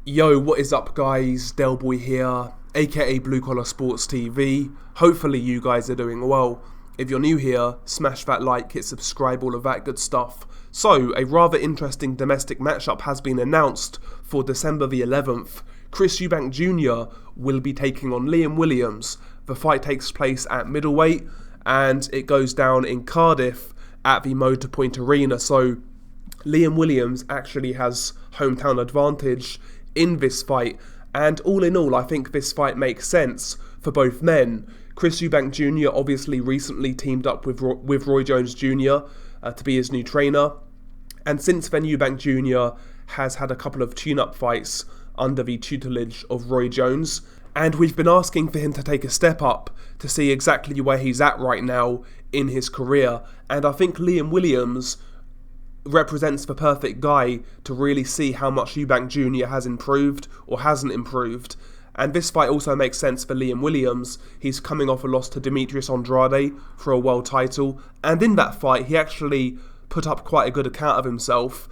Yo, what is up guys, Delboy here, aka Blue Collar Sports TV. Hopefully you guys are doing well. If you're new here, smash that like, hit subscribe, all of that good stuff. So, a rather interesting domestic matchup has been announced for December the 11th. Chris Eubank Jr. will be taking on Liam Williams. The fight takes place at middleweight and it goes down in Cardiff at the Motorpoint Arena. So, Liam Williams actually has hometown advantage in this fight, and all in all I think this fight makes sense for both men. Chris Eubank Jr. obviously recently teamed up with Roy Jones Jr. To be his new trainer, and since then Eubank Jr. has had a couple of tune-up fights under the tutelage of Roy Jones, and we've been asking for him to take a step up to see exactly where he's at right now in his career, and I think Liam Williams represents the perfect guy to really see how much Eubank Jr. has improved or hasn't improved. And this fight also makes sense for Liam Williams. He's coming off a loss to Demetrius Andrade for a world title, and in that fight he actually put up quite a good account of himself.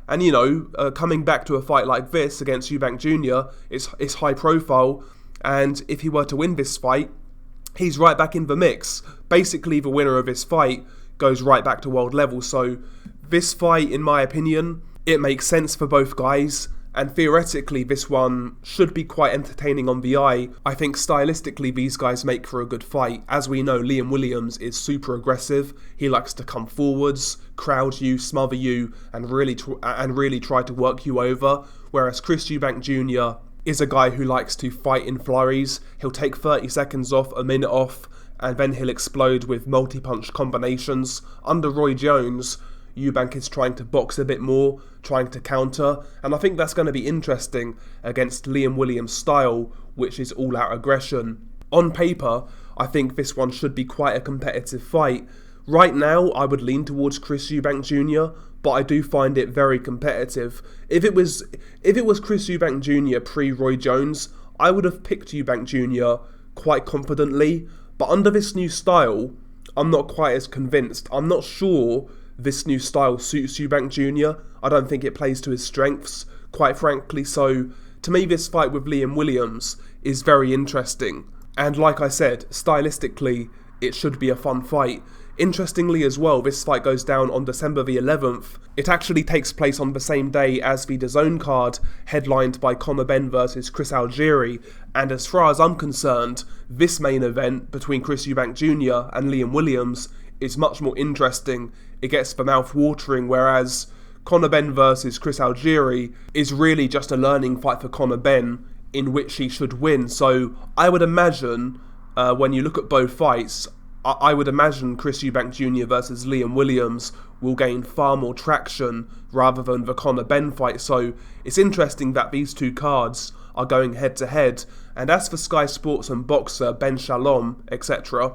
And you know, coming back to a fight like this against Eubank Jr. it's high profile, and if he were to win this fight, he's right back in the mix. Basically the winner of this fight goes right back to world level. So this fight, in my opinion, it makes sense for both guys, and theoretically this one should be quite entertaining on the eye. I think stylistically these guys make for a good fight. As we know, Liam Williams is super aggressive. He likes to come forwards, crowd you, smother you, and really try to work you over, whereas Chris Eubank Jr. is a guy who likes to fight in flurries. He'll take 30 seconds off, a minute off, and then he'll explode with multi-punch combinations. Under Roy Jones, Eubank is trying to box a bit more, trying to counter, and I think that's going to be interesting against Liam Williams' style, which is all-out aggression. On paper, I think this one should be quite a competitive fight. Right now, I would lean towards Chris Eubank Jr., but I do find it very competitive. If it was Chris Eubank Jr. pre-Roy Jones, I would have picked Eubank Jr. quite confidently, but under this new style, I'm not quite as convinced. I'm not sure this new style suits Eubank Jr. I don't think it plays to his strengths, quite frankly, so to me this fight with Liam Williams is very interesting. And like I said, stylistically, it should be a fun fight. Interestingly as well, this fight goes down on December the 11th. It actually takes place on the same day as the DAZN card, headlined by Conor Benn versus Chris Algieri, and as far as I'm concerned, this main event between Chris Eubank Jr. and Liam Williams is much more interesting. It gets the mouth watering, whereas Conor Benn versus Chris Algieri is really just a learning fight for Conor Benn, in which he should win. So I would imagine, when you look at both fights, I would imagine Chris Eubank Jr. versus Liam Williams will gain far more traction rather than the Conor Benn fight. So it's interesting that these two cards are going head to head. And as for Sky Sports and Boxer, Ben Shalom, etc.,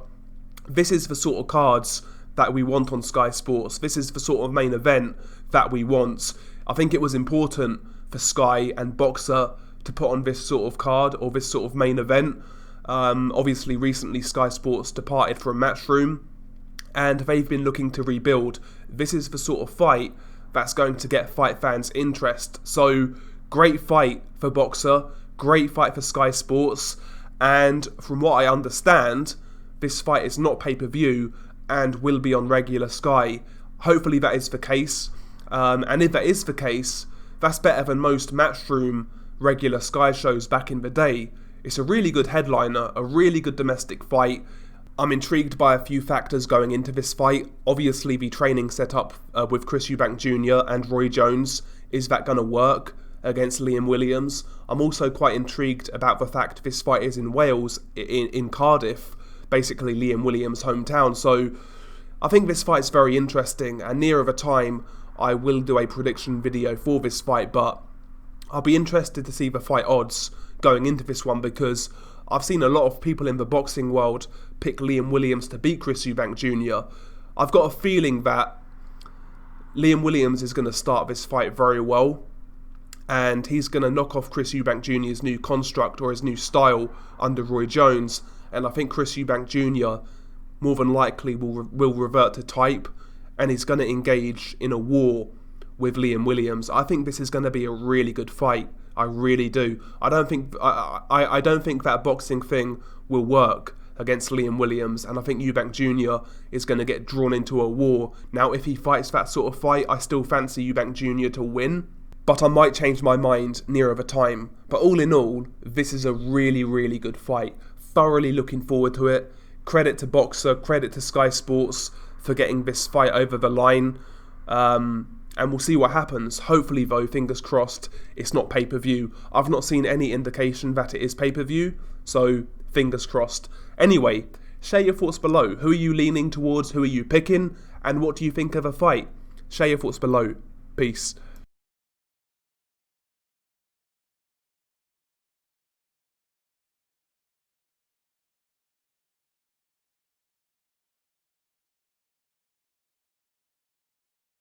this is the sort of cards that we want on Sky Sports. This is the sort of main event that we want. I think it was important for Sky and Boxer to put on this sort of card, or this sort of main event. Obviously recently Sky Sports departed from Matchroom, and they've been looking to rebuild. This is the sort of fight that's going to get fight fans' interest. So great fight for Boxer, great fight for Sky Sports, and from what I understand, this fight is not pay-per-view and will be on regular Sky. Hopefully that is the case, and if that is the case, that's better than most Matchroom regular Sky shows back in the day. It's a really good headliner, a really good domestic fight. I'm intrigued by a few factors going into this fight. Obviously the training setup with Chris Eubank Jr. and Roy Jones, is that going to work against Liam Williams? I'm also quite intrigued about the fact this fight is in Wales, in Cardiff, basically Liam Williams' hometown. So I think this fight's very interesting, and nearer the time I will do a prediction video for this fight, but I'll be interested to see the fight odds going into this one, because I've seen a lot of people in the boxing world pick Liam Williams to beat Chris Eubank Jr. I've got a feeling that Liam Williams is going to start this fight very well, and he's going to knock off Chris Eubank Jr.'s new construct, or his new style, under Roy Jones. And I think Chris Eubank Jr. more than likely will revert to type, and he's going to engage in a war with Liam Williams. I think this is going to be a really good fight. I really do. I don't think that boxing thing will work against Liam Williams, and I think Eubank Jr. is going to get drawn into a war. Now, if he fights that sort of fight, I still fancy Eubank Jr. to win, but I might change my mind nearer the time. But all in all, this is a really, really good fight. Thoroughly looking forward to it. Credit to Boxer, credit to Sky Sports for getting this fight over the line. And we'll see what happens. Hopefully, though, fingers crossed, it's not pay-per-view. I've not seen any indication that it is pay-per-view, so fingers crossed. Anyway, share your thoughts below. Who are you leaning towards? Who are you picking? And what do you think of the fight? Share your thoughts below. Peace.